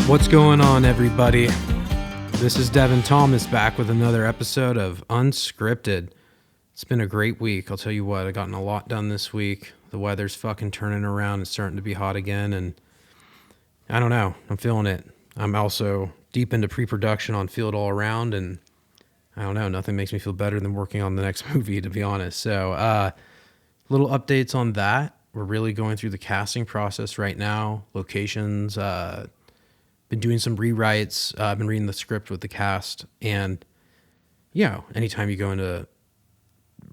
What's going on, everybody? This is Devin Thomas back with another episode of Unscripted. It's been a great week. I'll tell you what, I've gotten a lot done this week. The weather's fucking turning around. It's starting to be hot again, and I don't know. I'm feeling it. I'm also deep into pre-production on Feel It All Around, and I don't know. Nothing makes me feel better than working on the next movie, to be honest. So, little updates on that. We're really going through the casting process right now. Locations, been doing some rewrites. I've been reading the script with the cast, and anytime you go into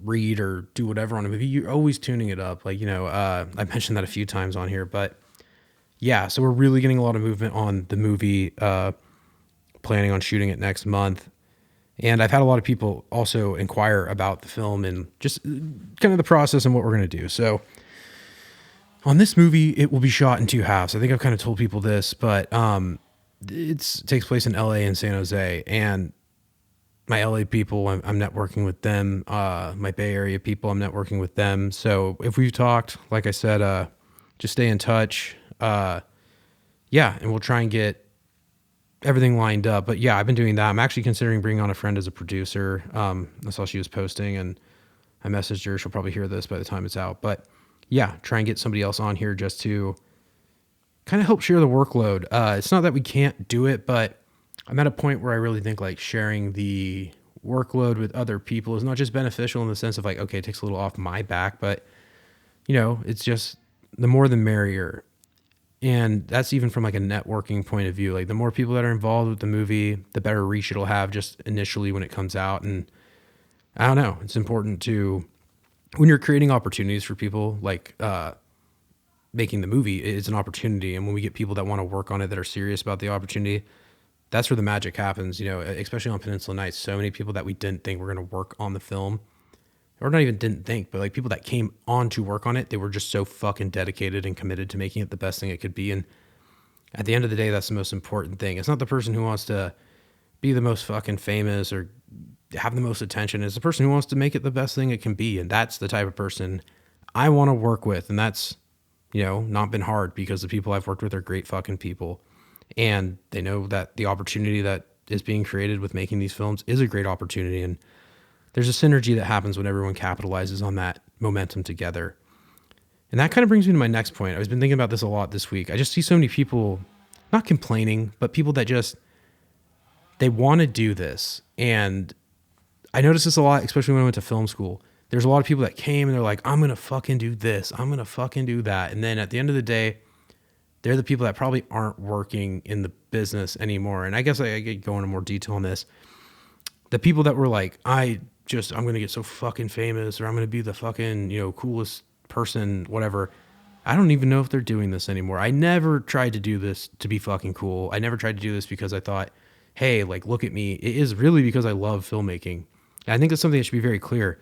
read or do whatever on a movie, you're always tuning it up. I mentioned that a few times on here, but yeah, so we're really getting a lot of movement on the movie, planning on shooting it next month. And I've had a lot of people also inquire about the film and just kind of the process and what we're going to do. So on this movie, it will be shot in two halves. I think I've kind of told people this, but it takes place in LA and San Jose, and my LA people, I'm networking with them. My Bay Area people, I'm networking with them. So if we've talked, like I said, just stay in touch. And we'll try and get everything lined up. But yeah, I've been doing that. I'm actually considering bringing on a friend as a producer. I saw she was posting, and I messaged her. She'll probably hear this by the time it's out. But yeah, try and get somebody else on here just to kind of help share the workload. It's not that we can't do it, but I'm at a point where I really think like sharing the workload with other people is not just beneficial in the sense of like, okay, it takes a little off my back, but it's just the more the merrier. And that's even from like a networking point of view. Like the more people that are involved with the movie, the better reach it'll have just initially when it comes out. And I don't know, it's important to, when you're creating opportunities for people, like making the movie is an opportunity. And when we get people that want to work on it, that are serious about the opportunity, that's where the magic happens, especially on Peninsula Nights. So many people that we didn't think were going to work on the film, or not even didn't think, but like people that came on to work on it, they were just so fucking dedicated and committed to making it the best thing it could be. And at the end of the day, that's the most important thing. It's not the person who wants to be the most fucking famous or have the most attention. It's the person who wants to make it the best thing it can be. And that's the type of person I want to work with. And that's, not been hard, because the people I've worked with are great fucking people. And they know that the opportunity that is being created with making these films is a great opportunity. And there's a synergy that happens when everyone capitalizes on that momentum together. And that kind of brings me to my next point. I've been thinking about this a lot this week. I just see so many people, not complaining, but people that just, they want to do this. And I noticed this a lot, especially when I went to film school. There's a lot of people that came and they're like, I'm going to fucking do this. I'm going to fucking do that. And then at the end of the day, they're the people that probably aren't working in the business anymore. And I guess I could go into more detail on this. The people that were like, I'm going to get so fucking famous, or I'm going to be the fucking, coolest person, whatever. I don't even know if they're doing this anymore. I never tried to do this to be fucking cool. I never tried to do this because I thought, hey, like, look at me. It is really because I love filmmaking. And I think that's something that should be very clear.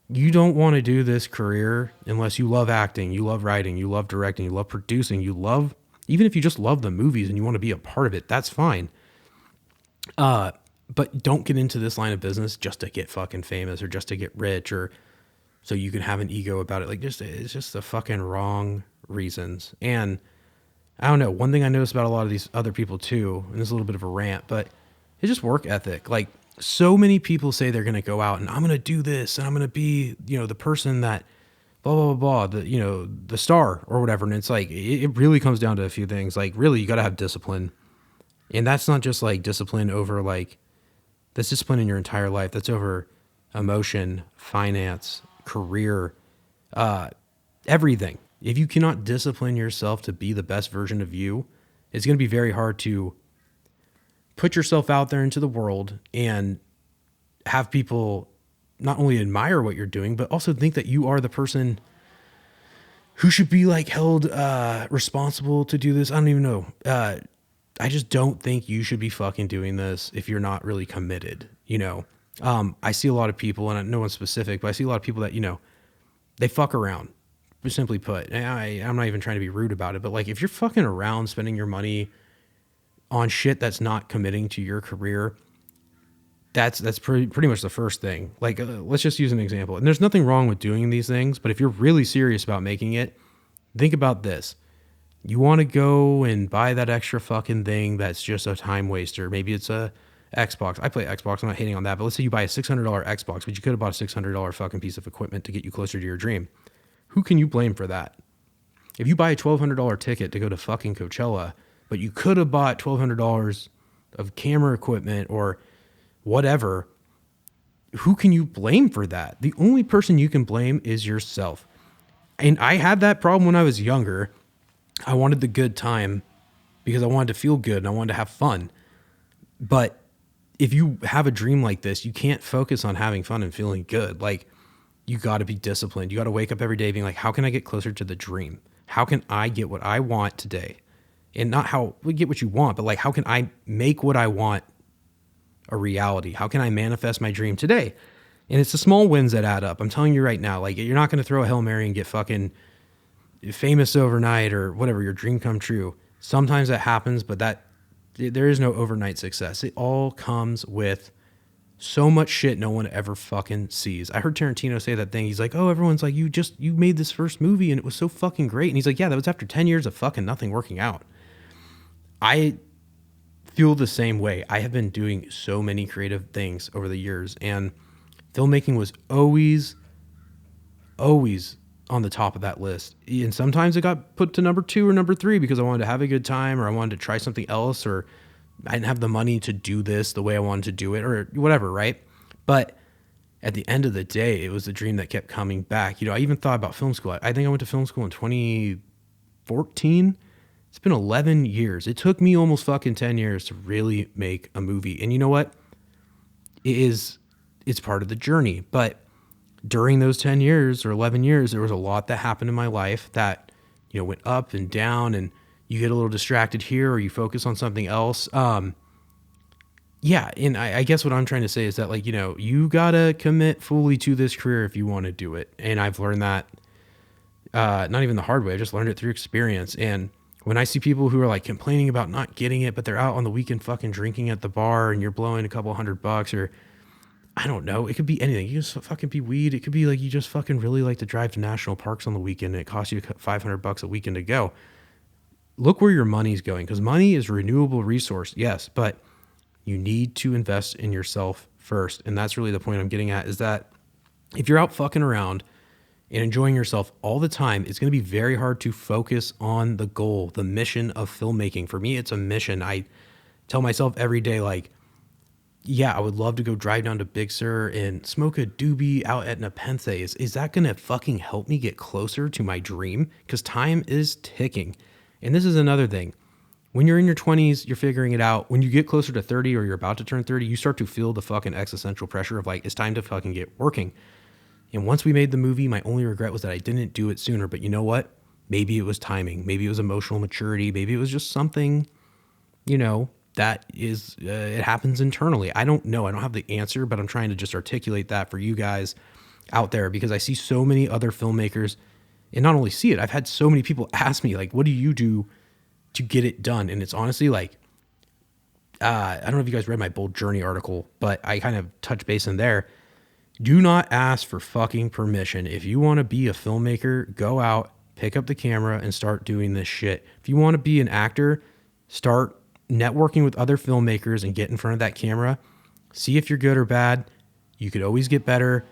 You don't want to do this career unless you love acting, you love writing, you love directing, you love producing, even if you just love the movies and you want to be a part of it, that's fine. But don't get into this line of business just to get fucking famous or just to get rich or so you can have an ego about it. It's just the fucking wrong reasons. And I don't know, one thing I noticed about a lot of these other people too, and this is a little bit of a rant, but it's just work ethic. Like, so many people say they're going to go out and I'm going to do this and I'm going to be, the person that blah, blah, blah, blah, the star or whatever. And it's like, it really comes down to a few things. Like, really, you got to have discipline. And that's not just like discipline over like, that's discipline in your entire life. That's over emotion, finance, career, everything. If you cannot discipline yourself to be the best version of you, it's going to be very hard to put yourself out there into the world and have people not only admire what you're doing, but also think that you are the person who should be like held responsible to do this. I don't even know. I just don't think you should be fucking doing this if you're not really committed. I see a lot of people, and no one's specific, but I see a lot of people that, they fuck around, simply put. And I'm not even trying to be rude about it, but like, if you're fucking around spending your money on shit that's not committing to your career, that's pretty much the first thing. Like, let's just use an example. And there's nothing wrong with doing these things, but if you're really serious about making it, think about this. You want to go and buy that extra fucking thing that's just a time waster. Maybe it's a Xbox. I play Xbox. I'm not hating on that. But let's say you buy a $600 Xbox, but you could have bought a $600 fucking piece of equipment to get you closer to your dream. Who can you blame for that? If you buy a $1,200 ticket to go to fucking Coachella, but you could have bought $1,200 of camera equipment or whatever, who can you blame for that? The only person you can blame is yourself. And I had that problem when I was younger. I wanted the good time because I wanted to feel good and I wanted to have fun. But if you have a dream like this, you can't focus on having fun and feeling good. Like, you got to be disciplined. You got to wake up every day being like, how can I get closer to the dream? How can I get what I want today? And not how we get what you want, but like, how can I make what I want a reality? How can I manifest my dream today? And it's the small wins that add up. I'm telling you right now, like, you're not going to throw a Hail Mary and get fucking famous overnight or whatever, your dream come true. Sometimes that happens, but there is no overnight success. It all comes with so much shit no one ever fucking sees. I heard Tarantino say that thing. He's like, oh, everyone's like, you made this first movie and it was so fucking great. And he's like, yeah, that was after 10 years of fucking nothing working out. I feel the same way. I have been doing so many creative things over the years, and filmmaking was always on the top of that list. And sometimes it got put to number 2 or number 3 because I wanted to have a good time, or I wanted to try something else, or I didn't have the money to do this the way I wanted to do it, or whatever, right? But at the end of the day, it was the dream that kept coming back. I even thought about film school. I think I went to film school in 2014. It's been 11 years. It took me almost fucking 10 years to really make a movie. And you know what? It's part of the journey. But during those 10 years or 11 years, there was a lot that happened in my life that, went up and down, and you get a little distracted here or you focus on something else. Yeah. And I guess what I'm trying to say is that, like, you gotta commit fully to this career if you want to do it. And I've learned that, not even the hard way. I just learned it through experience. And when I see people who are like complaining about not getting it, but they're out on the weekend fucking drinking at the bar and you're blowing a couple $100, or I don't know, it could be anything. You just fucking be weed. It could be like you just fucking really like to drive to national parks on the weekend and it costs you $500 a weekend to go. Look where your money's going, because money is a renewable resource, yes, but you need to invest in yourself first. And that's really the point I'm getting at, is that if you're out fucking around and enjoying yourself all the time, it's going to be very hard to focus on the goal, the mission of filmmaking. For me, it's a mission. I tell myself every day, like, yeah, I would love to go drive down to Big Sur and smoke a doobie out at Nepenthe. Is that going to fucking help me get closer to my dream? Because time is ticking. And this is another thing. When you're in your 20s, you're figuring it out. When you get closer to 30 or you're about to turn 30, you start to feel the fucking existential pressure of like, it's time to fucking get working. And once we made the movie, my only regret was that I didn't do it sooner. But you know what? Maybe it was timing. Maybe it was emotional maturity. Maybe it was just something, that is, it happens internally. I don't know. I don't have the answer, but I'm trying to just articulate that for you guys out there, because I see so many other filmmakers, and not only see it, I've had so many people ask me, like, what do you do to get it done? And it's honestly like, I don't know if you guys read my Bold Journey article, but I kind of touch base in there. Do not ask for fucking permission. If you want to be a filmmaker, go out, pick up the camera, and start doing this shit. If you want to be an actor, start networking with other filmmakers and get in front of that camera. See if you're good or bad. You could always get better.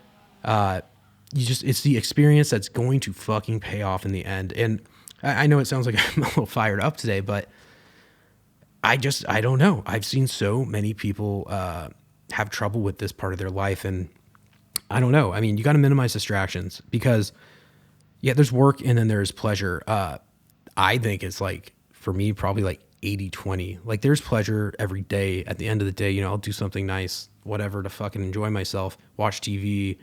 It's the experience that's going to fucking pay off in the end. And I know it sounds like I'm a little fired up today, but I don't know. I've seen so many people have trouble with this part of their life, and I don't know. I mean, you got to minimize distractions, because yeah, there's work and then there's pleasure. I think it's like, for me, probably like 80-20. Like, there's pleasure every day. At the end of the day, I'll do something nice, whatever, to fucking enjoy myself, watch TV.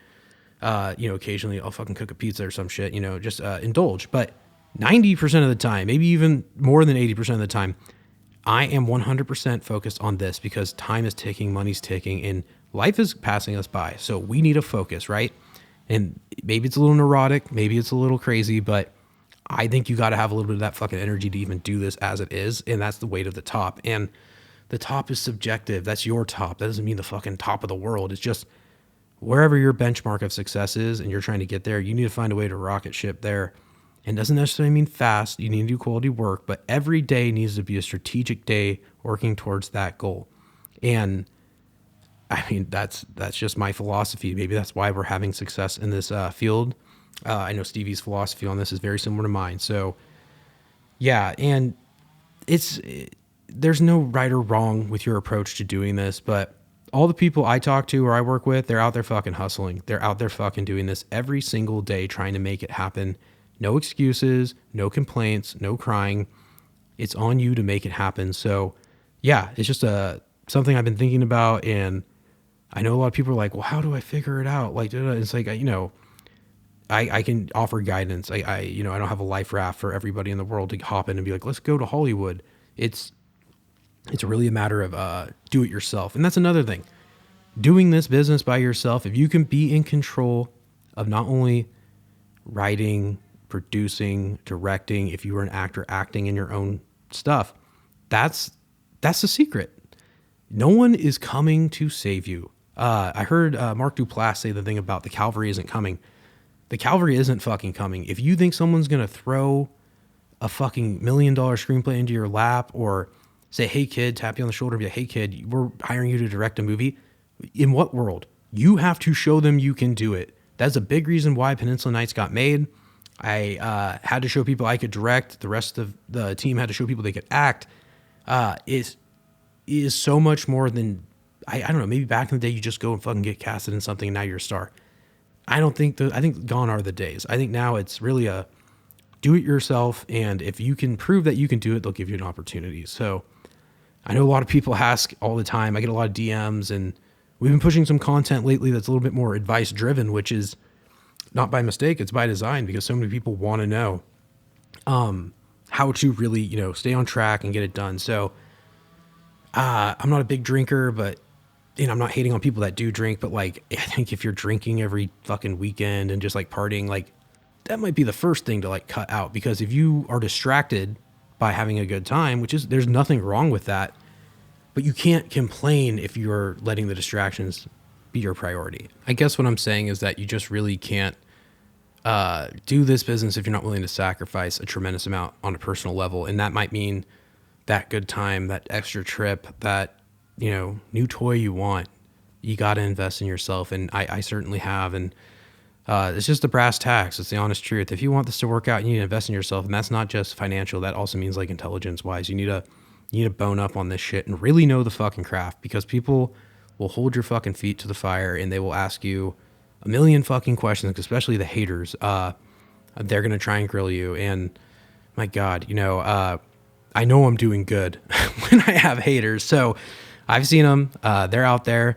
Occasionally I'll fucking cook a pizza or some shit, just indulge. But 90% of the time, maybe even more than 80% of the time, I am 100% focused on this, because time is ticking, money's ticking, and life is passing us by. So we need to focus, right? And maybe it's a little neurotic, maybe it's a little crazy, but I think you got to have a little bit of that fucking energy to even do this as it is. And that's the weight of the top. And the top is subjective. That's your top. That doesn't mean the fucking top of the world. It's just wherever your benchmark of success is and you're trying to get there, you need to find a way to rocket ship there. And doesn't necessarily mean fast. You need to do quality work, but every day needs to be a strategic day working towards that goal. And I mean, that's just my philosophy. Maybe that's why we're having success in this field. I know Stevie's philosophy on this is very similar to mine. So yeah, and there's no right or wrong with your approach to doing this, but all the people I talk to or I work with, they're out there fucking hustling. They're out there fucking doing this every single day, trying to make it happen. No excuses, no complaints, no crying. It's on you to make it happen. So yeah, it's just something I've been thinking about. And I know a lot of people are like, well, how do I figure it out? Like, it's like, I can offer guidance. I don't have a life raft for everybody in the world to hop in and be like, let's go to Hollywood. It's really a matter of do it yourself. And that's another thing. Doing this business by yourself, if you can be in control of not only writing, producing, directing, if you were an actor acting in your own stuff, that's the secret. No one is coming to save you. I heard Mark Duplass say the thing about the cavalry isn't coming. The cavalry isn't fucking coming. If you think someone's going to throw a fucking $1 million screenplay into your lap or say, hey kid, tap you on the shoulder and be like, hey kid, we're hiring you to direct a movie. In what world? You have to show them you can do it. That's a big reason why Peninsula Nights got made. I had to show people I could direct. The rest of the team had to show people they could act. Is so much more than, I don't know, maybe back in the day you just go and fucking get casted in something and now you're a star. I think gone are the days. I think now it's really a do it yourself. And if you can prove that you can do it, they'll give you an opportunity. So I know a lot of people ask all the time. I get a lot of DMs and we've been pushing some content lately that's a little bit more advice driven, which is not by mistake. It's by design because so many people want to know how to really, stay on track and get it done. So I'm not a big drinker, but I'm not hating on people that do drink, but like, I think if you're drinking every fucking weekend and just like partying, like that might be the first thing to like cut out, because if you are distracted by having a good time, there's nothing wrong with that, but you can't complain if you're letting the distractions be your priority. I guess what I'm saying is that you just really can't do this business if you're not willing to sacrifice a tremendous amount on a personal level. And that might mean that good time, that extra trip, that new toy you want. You got to invest in yourself, and I certainly have. And it's just the brass tacks. It's the honest truth. If you want this to work out, you need to invest in yourself, and that's not just financial. That also means like intelligence wise. You need to bone up on this shit and really know the fucking craft, because people will hold your fucking feet to the fire and they will ask you a million fucking questions, especially the haters. They're gonna try and grill you, and my God, I know I'm doing good when I have haters. So I've seen them. They're out there.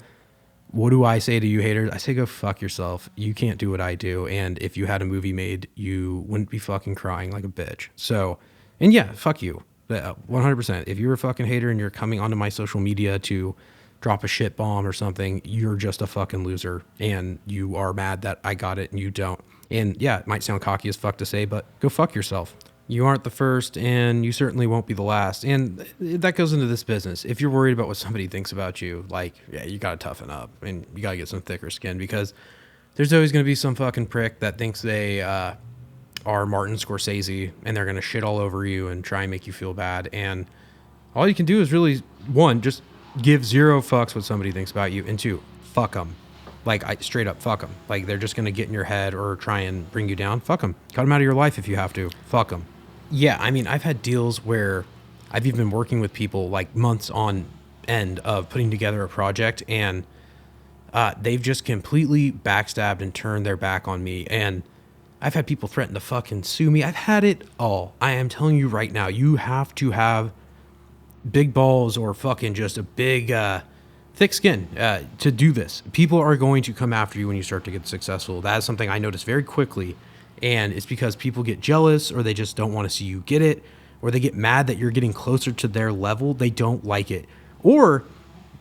What do I say to you haters? I say, go fuck yourself. You can't do what I do. And if you had a movie made, you wouldn't be fucking crying like a bitch. So, and yeah, fuck you. 100%. If you're a fucking hater and you're coming onto my social media to drop a shit bomb or something, you're just a fucking loser. And you are mad that I got it and you don't. And yeah, it might sound cocky as fuck to say, but go fuck yourself. You aren't the first, and you certainly won't be the last. And that goes into this business. If you're worried about what somebody thinks about you, like, yeah, you got to toughen up and you got to get some thicker skin, because there's always going to be some fucking prick that thinks they are Martin Scorsese and they're going to shit all over you and try and make you feel bad. And all you can do is really, one, just give zero fucks what somebody thinks about you, and two, fuck them. Like, straight up, fuck them. Like, they're just going to get in your head or try and bring you down. Fuck them. Cut them out of your life if you have to. Fuck them. Yeah, I mean, I've had deals where I've even been working with people like months on end of putting together a project, and they've just completely backstabbed and turned their back on me. And I've had people threaten to fucking sue me. I've had it all. I am telling you right now, you have to have big balls or fucking just a big, thick skin to do this. People are going to come after you when you start to get successful. That is something I noticed very quickly. And it's because people get jealous, or they just don't want to see you get it, or they get mad that you're getting closer to their level. They don't like it. Or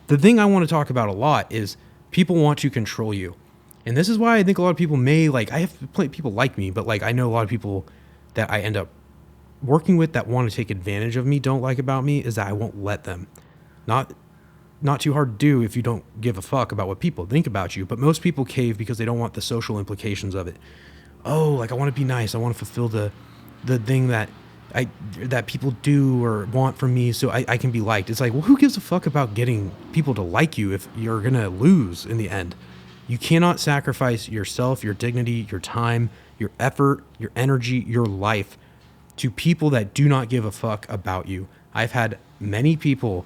the thing I want to talk about a lot is people want to control you. And this is why I think a lot of people may, like, I have people like me, but like, I know a lot of people that I end up working with that want to take advantage of me, don't like about me, is that I won't let them. Not too hard to do if you don't give a fuck about what people think about you. But most people cave because they don't want the social implications of it. Oh, like, I want to be nice. I want to fulfill the the thing that people do or want from me so I can be liked. It's like, well, who gives a fuck about getting people to like you if you're gonna lose in the end? You cannot sacrifice yourself, your dignity, your time, your effort, your energy, your life to people that do not give a fuck about you. I've had many people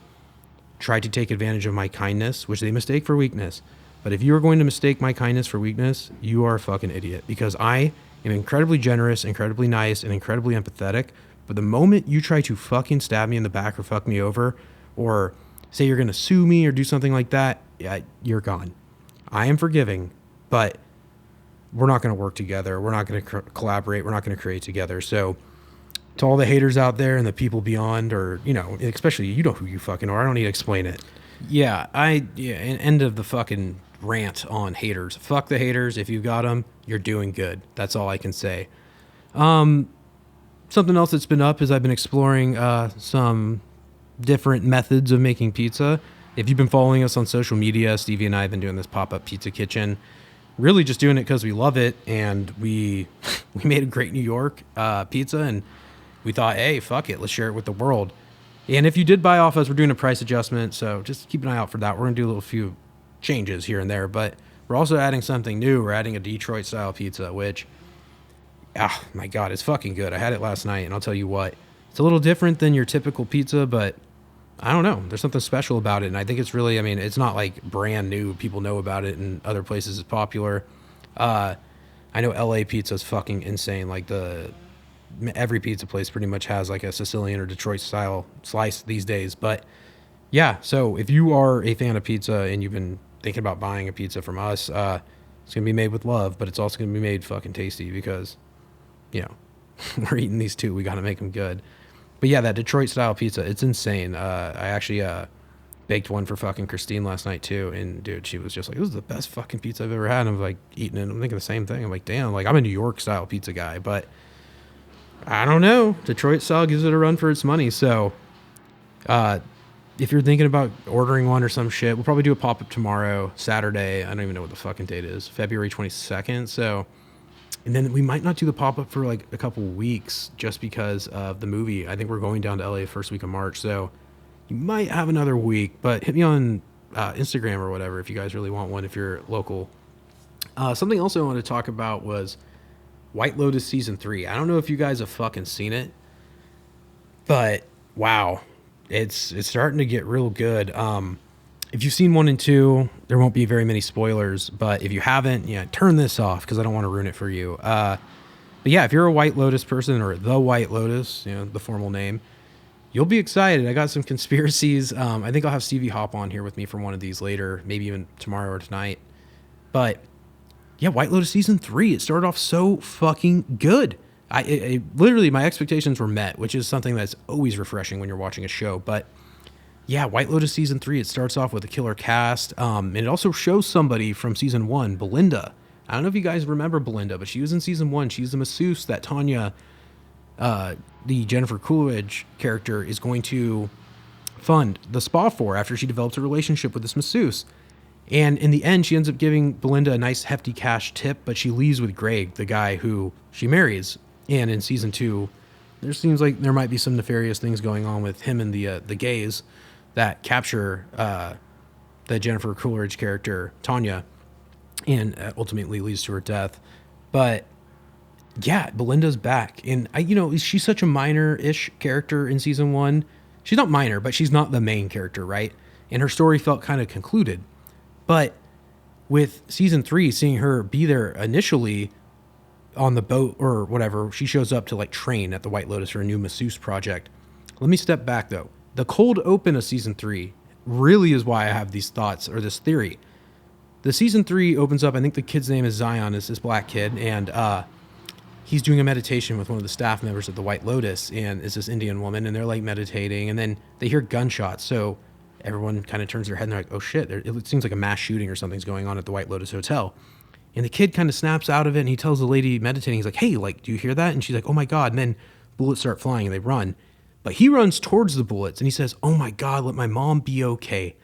try to take advantage of my kindness, which they mistake for weakness. But if you are going to mistake my kindness for weakness, you are a fucking idiot, because I am incredibly generous, incredibly nice, and incredibly empathetic. But the moment you try to fucking stab me in the back or fuck me over, or say you're going to sue me or do something like that, yeah, you're gone. I am forgiving, but we're not going to work together. We're not going to collaborate. We're not going to create together. So to all the haters out there and the people beyond, or, you know, especially, you know who you fucking are. I don't need to explain it. Yeah, end of the fucking rant on haters. Fuck the haters. If you've got them, you're doing good. That's all I can say. Something else that's been up is I've been exploring some different methods of making pizza. If you've been following us on social media, Stevie and I have been doing this pop-up pizza kitchen. Really just doing it because we love it, and we made a great New York pizza, and we thought, hey, fuck it, let's share it with the world. And if you did buy off us, we're doing a price adjustment, so just keep an eye out for that. We're going to do a little few changes here and there, but we're also adding something new. We're adding a Detroit-style pizza, which, oh my God, it's fucking good. I had it last night, and I'll tell you what, it's a little different than your typical pizza, but I don't know. There's something special about it, and I think it's really, I mean, it's not like brand new. People know about it, and other places it's popular. I know LA pizza is fucking insane. Like every pizza place pretty much has like a Sicilian or Detroit style slice these days. But yeah, so if you are a fan of pizza and you've been thinking about buying a pizza from us, it's going to be made with love, but it's also going to be made fucking tasty because, you know, we're eating these too. We got to make them good. But yeah, that Detroit style pizza, it's insane. I actually baked one for fucking Christine last night too. And dude, she was just like, this is the best fucking pizza I've ever had. And I'm like eating it. I'm thinking the same thing. I'm like, damn, like I'm a New York style pizza guy, but I don't know. Detroit style gives it a run for its money. So if you're thinking about ordering one or some shit, we'll probably do a pop-up tomorrow, Saturday. I don't even know what the fucking date is. February 22nd. So, and then we might not do the pop-up for like a couple weeks just because of the movie. I think we're going down to LA first week of March. So you might have another week, but hit me on Instagram or whatever if you guys really want one, if you're local. Something else I wanted to talk about was White Lotus Season 3. I don't know if you guys have fucking seen it, but wow, it's starting to get real good. If you've seen 1 and 2, there won't be very many spoilers, but if you haven't, yeah, turn this off because I don't want to ruin it for you. But yeah, if you're a White Lotus person, or the White Lotus, you know, the formal name, you'll be excited. I got some conspiracies. I think I'll have Stevie hop on here with me for one of these later, maybe even tomorrow or tonight. But yeah, White Lotus Season 3, it started off so fucking good. Literally, my expectations were met, which is something that's always refreshing when you're watching a show. But yeah, White Lotus Season 3, it starts off with a killer cast. And it also shows somebody from Season 1, Belinda. I don't know if you guys remember Belinda, but she was in Season 1. She's the masseuse that Tanya, the Jennifer Coolidge character, is going to fund the spa for after she develops a relationship with this masseuse. And in the end, she ends up giving Belinda a nice hefty cash tip, but she leaves with Greg, the guy who she marries. And in Season 2, there seems like there might be some nefarious things going on with him and the gays that capture the Jennifer Coolidge character, Tanya, and ultimately leads to her death. But yeah, Belinda's back. And she's such a minor-ish character in Season 1. She's not minor, but she's not the main character, right? And her story felt kind of concluded. But with Season 3, seeing her be there initially on the boat or whatever, she shows up to like train at the White Lotus for a new masseuse project. Let me step back though. The cold open of Season 3 really is why I have these thoughts or this theory. The Season 3 opens up, I think the kid's name is Zion, is this black kid, and he's doing a meditation with one of the staff members of the White Lotus, and it's this Indian woman, and they're like meditating, and then they hear gunshots, so everyone kind of turns their head and they're like, oh shit, it seems like a mass shooting or something's going on at the White Lotus Hotel. And the kid kind of snaps out of it, and he tells the lady meditating, he's like, hey, like, do you hear that? And she's like, oh my God. And then bullets start flying and they run. But he runs towards the bullets and he says, oh my God, let my mom be okay.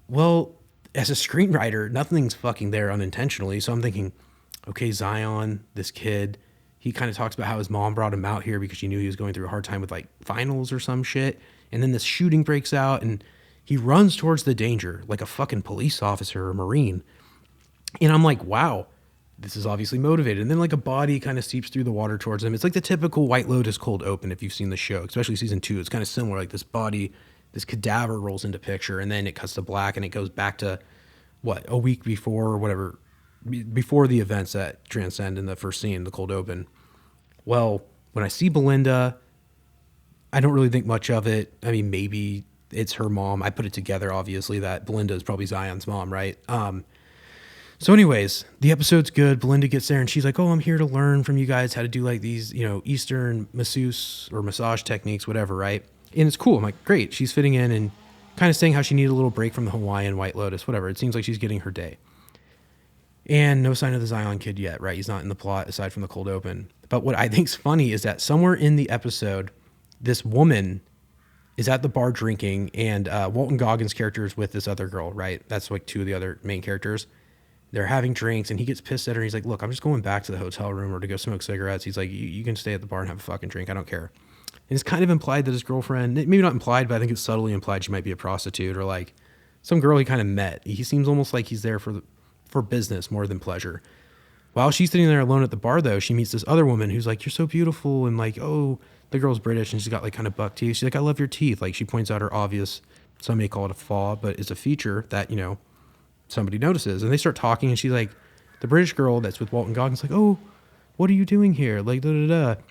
Well, as a screenwriter, nothing's fucking there unintentionally. So I'm thinking, okay, Zion, this kid, he kind of talks about how his mom brought him out here because she knew he was going through a hard time with like finals or some shit. And then this shooting breaks out and he runs towards the danger like a fucking police officer or Marine. And I'm like, wow, this is obviously motivated. And then like a body kind of seeps through the water towards him. It's like the typical White Lotus cold open if you've seen the show, especially season 2. It's kind of similar. Like this body, this cadaver rolls into picture and then it cuts to black and it goes back to what, a week before or whatever, before the events that transcend in the first scene, the cold open. Well, when I see Belinda, I don't really think much of it. I mean, maybe it's her mom. I put it together, obviously, that Belinda is probably Zion's mom, right? So anyways, the episode's good. Belinda gets there and she's like, oh, I'm here to learn from you guys how to do like these, Eastern masseuse or massage techniques, whatever, right? And it's cool. I'm like, great. She's fitting in and kind of saying how she needed a little break from the Hawaiian White Lotus, whatever. It seems like she's getting her day. And no sign of the Zion kid yet, right? He's not in the plot aside from the cold open. But what I think's funny is that somewhere in the episode, this woman is at the bar drinking and Walton Goggins' character is with this other girl, right? That's like 2 of the other main characters. They're having drinks and he gets pissed at her. He's like, look, I'm just going back to the hotel room or to go smoke cigarettes. He's like, you can stay at the bar and have a fucking drink. I don't care. And it's kind of implied that his girlfriend, maybe not implied, but I think it's subtly implied she might be a prostitute or like some girl he kind of met. He seems almost like he's there for business more than pleasure. While she's sitting there alone at the bar, though, she meets this other woman who's like, you're so beautiful. And like, oh, the girl's British and she's got like kind of buck teeth. She's like, I love your teeth. Like she points out her obvious, some may call it a flaw, but it's a feature that, somebody notices. And they start talking and she's like, the British girl that's with Walton Goggins like, oh, what are you doing here? Like, da da da.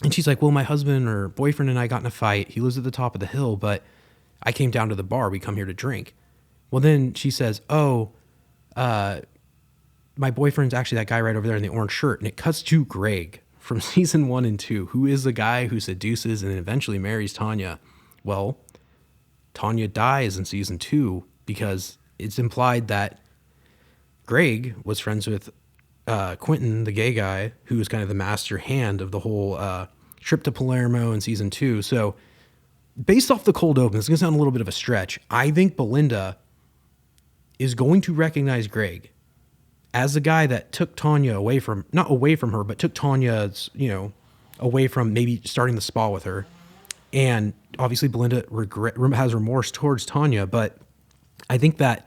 And she's like, well, my husband or boyfriend and I got in a fight. He lives at the top of the hill, but I came down to the bar. We come here to drink. Well, then she says, oh, my boyfriend's actually that guy right over there in the orange shirt. And it cuts to Greg from season 1 and 2, who is the guy who seduces and eventually marries Tanya. Well, Tanya dies in season 2 because it's implied that Greg was friends with Quentin, the gay guy, who was kind of the master hand of the whole trip to Palermo in season 2. So based off the cold open, it's going to sound a little bit of a stretch. I think Belinda is going to recognize Greg as the guy that took Tanya not away from her, but took Tanya's, away from maybe starting the spa with her. And obviously Belinda has remorse towards Tanya, but I think that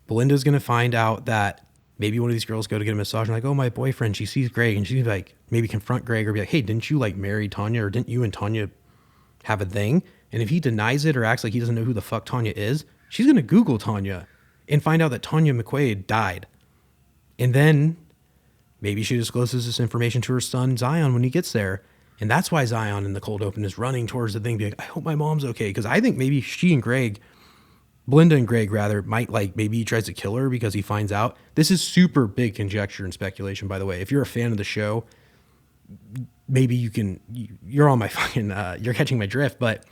Belinda's going to find out that maybe one of these girls go to get a massage and like, oh, my boyfriend, she sees Greg and she's like, maybe confront Greg or be like, hey, didn't you like marry Tanya or didn't you and Tanya have a thing? And if he denies it or acts like he doesn't know who the fuck Tanya is, she's going to Google Tanya and find out that Tanya McQuaid died. And then maybe she discloses this information to her son, Zion, when he gets there. And that's why Zion in the cold open is running towards the thing, being like, I hope my mom's okay. Because I think maybe Belinda and Greg rather, might maybe he tries to kill her because he finds out. This is super big conjecture and speculation, by the way. If you're a fan of the show, maybe you're on my fucking, you're catching my drift. But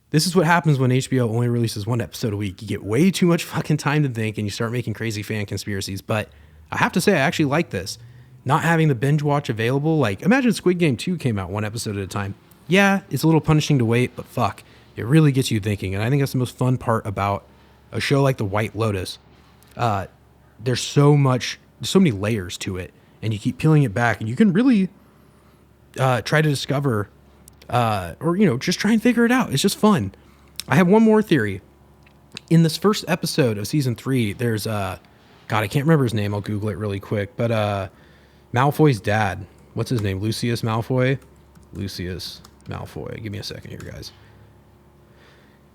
this is what happens when HBO only releases 1 episode a week. You get way too much fucking time to think and you start making crazy fan conspiracies. But I have to say, I actually like this. Not having the binge watch available. Like, imagine Squid Game 2 came out 1 episode at a time. Yeah, it's a little punishing to wait, but fuck. It really gets you thinking. And I think that's the most fun part about a show like The White Lotus. There's so many layers to it. And you keep peeling it back. And you can really try to discover, or, just try and figure it out. It's just fun. I have one more theory. In this first episode of season 3, there's, God, I can't remember his name. I'll Google it really quick. But Malfoy's dad. What's his name? Lucius Malfoy? Lucius Malfoy. Give me a second here, guys.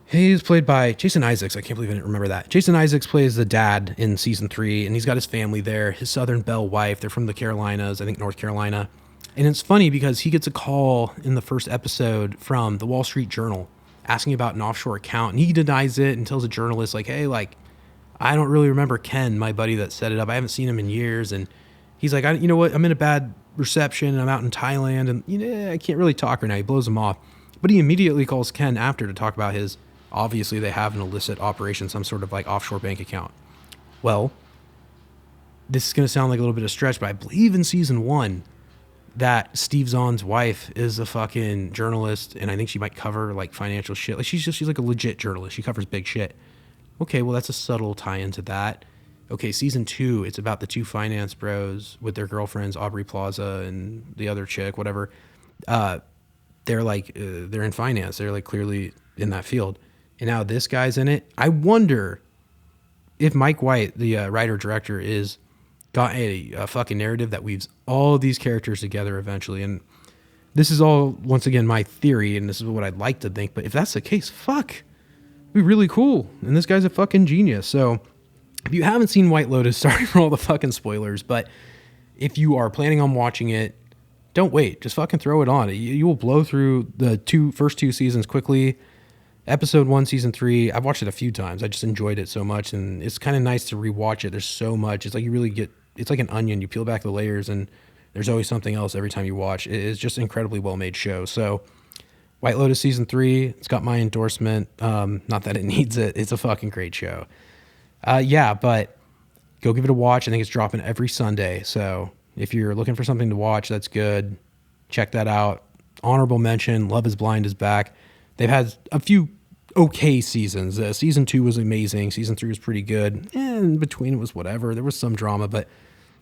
He's played by Jason Isaacs. I can't believe I didn't remember that. Jason Isaacs plays the dad in season 3, and he's got his family there. His Southern Belle wife. They're from the Carolinas, I think North Carolina. And it's funny because he gets a call in the first episode from the Wall Street Journal asking about an offshore account. And he denies it and tells a journalist, like, hey, I don't really remember Ken, my buddy that set it up. I haven't seen him in years. And he's like, you know what? I'm in a bad reception. I'm out in Thailand. And, I can't really talk right now. He blows him off. But he immediately calls Ken after to talk about obviously they have an illicit operation, some sort of offshore bank account. Well, this is going to sound like a little bit of a stretch, but I believe in season 1 that Steve Zahn's wife is a fucking journalist, and I think she might cover financial shit. She's like a legit journalist. She covers big shit. Okay, well, that's a subtle tie into that. Okay, season 2, it's about the two finance bros with their girlfriends, Aubrey Plaza and the other chick, whatever. They're in finance. They're like clearly in that field. And now this guy's in it. I wonder if Mike White, the writer director, is got a fucking narrative that weaves all these characters together eventually. And this is all, once again, my theory, and this is what I'd like to think. But if that's the case, fuck, it'd be really cool. And this guy's a fucking genius. So if you haven't seen White Lotus, sorry for all the fucking spoilers, but if you are planning on watching it, don't wait. Just fucking throw it on. You will blow through the first two seasons quickly. Episode 1, season 3, I've watched it a few times. I just enjoyed it so much, and it's kind of nice to rewatch it. There's so much. It's like you really get, it's like an onion. You peel back the layers, and there's always something else every time you watch. It's just an incredibly well-made show. So White Lotus season 3, it's got my endorsement. Not that it needs it. It's a fucking great show. But go give it a watch. I think it's dropping every Sunday. So if you're looking for something to watch, that's good. Check that out. Honorable mention, Love is Blind is back. They've had a few okay seasons. Season 2 was amazing. Season 3 was pretty good. And in between it was whatever. There was some drama, but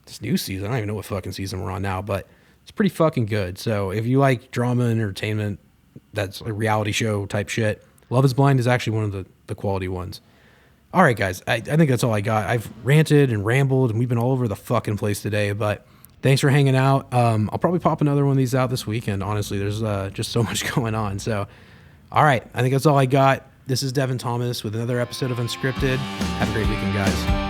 this new season, I don't even know what fucking season we're on now, but it's pretty fucking good. So if you like drama and entertainment, that's a reality show type shit, Love is Blind is actually one of the quality ones. All right, guys, I think that's all I got. I've ranted and rambled, and we've been all over the fucking place today, but thanks for hanging out. I'll probably pop another one of these out this weekend. Honestly, there's just so much going on. So, all right, I think that's all I got. This is Devin Thomas with another episode of Unscripted. Have a great weekend, guys.